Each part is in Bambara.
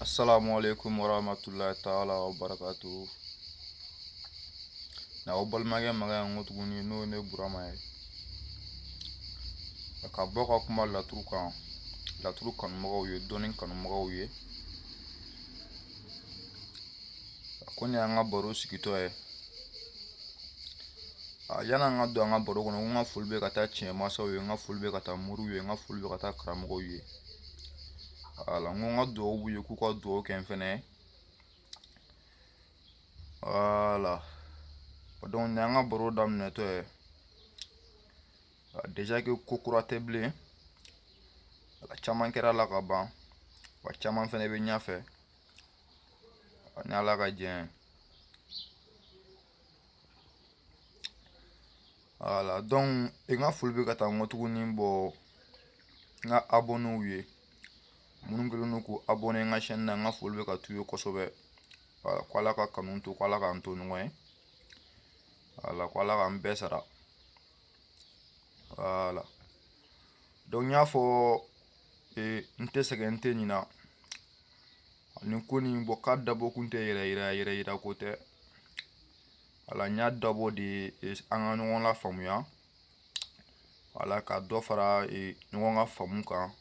Assalamu alaikum warahmatullahi ta'ala wa barakatuh. Na obal mage maga ngotuguni no ne burama ye. Ka boka kuma laturu kan magaw ye donin kan magaw ye. Koni anga baro sikito ye. Yana nga do anga baro kono nga fulbe kata chema so ye nga fulbe kata muru ye nga fulbe kata kramago ye. Ala nga do wuye ku ko do ken fene. Ala donc nyanga baro dam ne to ye. Déjà que kokura teble la chaman kera la ka ban wa chaman fene be ɲafe ni ala ka jɛn voilà donc i nga foli be ka taa ŋɔ tuguni bɔ nga abonnew ye minnu kɛlen ko abonné nga chaîne na nga foli be ka t'u ye kosɛbɛ voilà ko ala ka kanu to ko ala k'an to ɲɔgɔn ye voilà ko ala k'an bɛɛ sara voilà donc n y'a fɔ n tɛ sɛgɛn n tɛ ɲina ni ko nin bɔ k'a dabɔ kun tɛ yɛrɛ ko tɛ ala n y'a dabɔ de an ka ɲɔgɔn la faamuya ala ka dɔ fara ɲɔgɔn ka faamu kan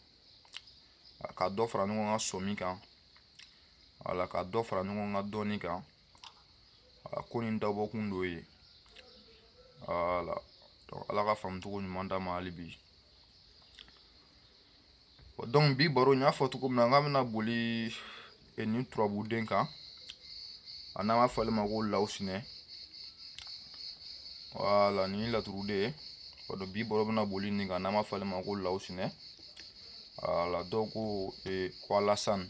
ka dɔ fara ɲɔgɔn ka sɔmi kan ala ka dɔ fara ɲɔgɔn ka dɔnni kan ko nin dabɔ kun do ye ala ala ka faamu cogo ɲuman d'a ma hali bi donc bi baro n y'a fɔ cogo min na n k'a bɛna boli ni turabuden kan a n'an b'a fɔ ale ma ko lawusinɛ voilà ni laturuden bi baro bɛna boli nin kan n'an b'a fɔ ale ma ko lawusinɛ voilà dɔw ko Alasani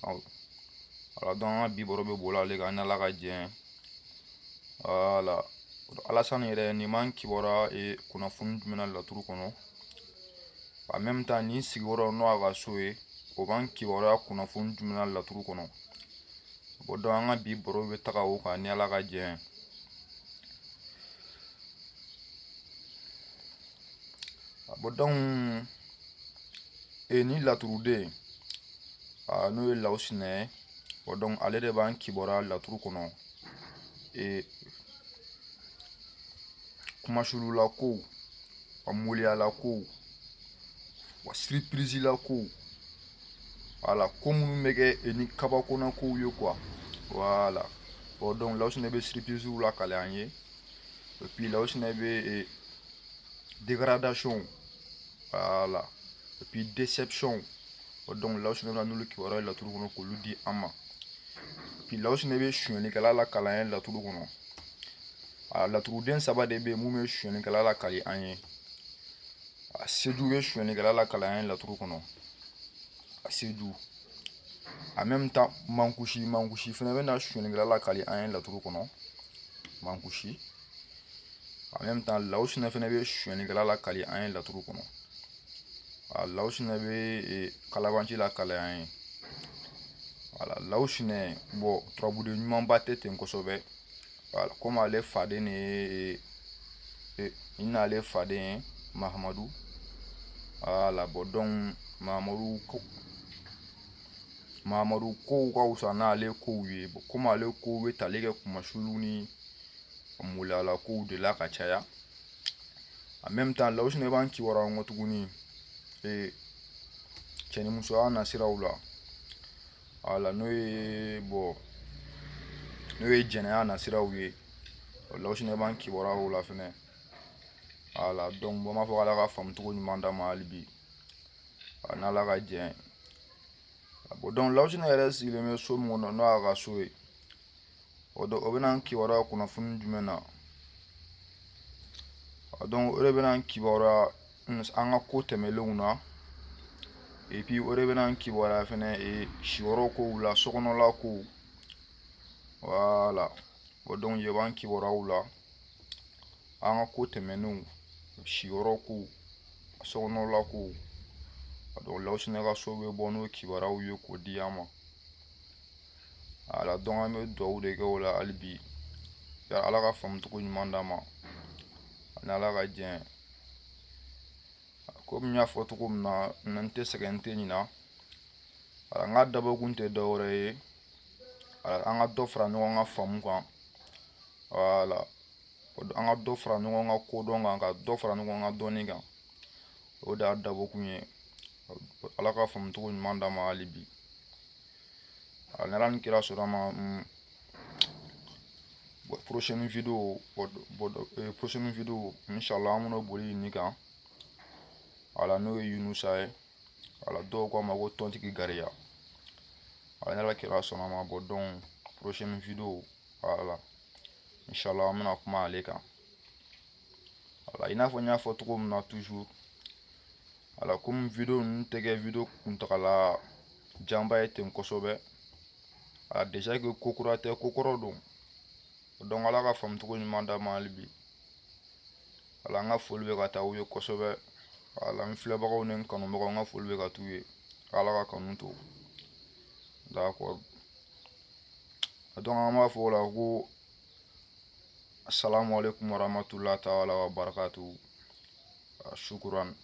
voilà donc an ka bi baro bɛ boli ale kan ni ala ka jɛn voilà Alasani yɛrɛ nin man kibaruya kunnafoni jumɛn na laturu kɔnɔ en même temps ni sigiyɔrɔ n'o a ka so ye o b'an kibaruya kunnafoni jumɛn na laturu kɔnɔ bon donc an ka bi baro bɛ taga o kan ni ala ka jɛn bon donc ni laturuden n'o ye lawusinɛ ye bon donc ale de b'an kibaruya laturu kɔnɔ kumasulula ko wa moliyala ko wa surprise la ko voilà ko minnu bɛ kɛ ni kabakona kow ye quoi voilà bon donc lawusinɛ bɛ surprise la kale an ye et puis lawusinɛ bɛ dégradation voilà et puis déception donc lawusinɛ bɛ n'olu kibaruya laturu kɔnɔ k'olu di an ma et puis lawusinɛ bɛ sonyɛlikɛla la kalan ye laturu kɔnɔ laturuden saba de bɛ yen mun bɛ sonyɛlikɛla la kali an ye seju bɛ sonyɛlikɛla la kalan an ye laturu kɔnɔ seju en même temps mankusi fana bɛ na sonyɛlikɛla la kali an ye laturu kɔnɔ mankusi en même temps lawusinɛ fana bɛ sonyɛlikɛla la kali an ye laturu kɔnɔ lawusinɛ bɛ kalabanci la kali an ye voilà lawusinɛ bon turabuden ɲumanba tɛ ten kosɛbɛ voilà comme ale faden de ye i n'ale faden ye Mahamadu voilà bon donc Mahamadu kow ka wusa n'ale kow ye bon comme ale kow bɛ tali kɛ kumasulu ni moliyala kow de la ka caya en même temps lawusinɛ b'an kibaruya ŋɔ tuguni cɛnimusoya nasiraw la voilà n'o ye jɛnɛya nasiraw ye lawusinɛ b'an kibaruya o la fɛnɛ voilà donc bon n b'a fɔ ala ka faamu cogo ɲuman d'a ma hali bi n'ala ka jɛn bon donc lawusinɛ yɛrɛ sigilen bɛ so min kɔnɔ n'o y'a ka so ye o bɛna n kibaruya kunnafoni jumɛn na donc o de bɛna n kibaruya an ka ko tɛmɛnlenw na et puis o de bɛna n kibaruya fɛnɛ siyɔrɔ kow la sokɔnɔla kow voilà bon donc yen b'an kibaruyaw la an ka ko tɛmɛnenw siyɔrɔ kow sokɔnɔla kow donc lawusinɛ ka so bɛ bɔ n'o kibaruyaw ye k'o di an ma voilà donc an bɛ duwawu de kɛ o la hali bi ala ka faamu cogo ɲuman d'an ma ani ala ka jɛn komi n y'a fɔ cogo min na n tɛ sɛgɛn n tɛ ɲina ala nga dabo kun tɛ dɔwɛrɛ ye an ka dɔ fara ɲɔgɔn ka faamu kan wala an ka dɔ fara ɲɔgɔn ka kodɔn kan ka dɔ fara ɲɔgɔn ka dɔnni kan o de y'a dabo kun ye ala ka faamu cogo ɲuman d'an ma hali bi ni ala ni kira sɔrɔ ma prochaine vidéo inshallah an bɛna boli nin kan ala n'o ye Yunusa ye ala dɔw ko a ma ko tɔntigi Gariya ala ni ala kira sɔnna ma donc prochaine vidéo voilà inshallah an bɛna kuma ale kan voilà i n'a fɔ n y'a fɔ cogo min na toujours voilà comme vidéo ninnu tɛ kɛ vidéo kuntagala janba ye ten kosɛbɛ voilà déjà que ko kura tɛ ko kɔrɔ don donc ala ka faamu cogo ɲuman d'an ma hali bi voilà an ka foli bɛ ka taa u ye kosɛbɛ voilà n filɛbagaw ni n kanubagaw n ka foli bɛ ka t'u ye ala ka kanu to d'accord donc an b'a fɔ o la ko assalamu alaikum warahmatullahi ta'ala wa barakatuhu shukran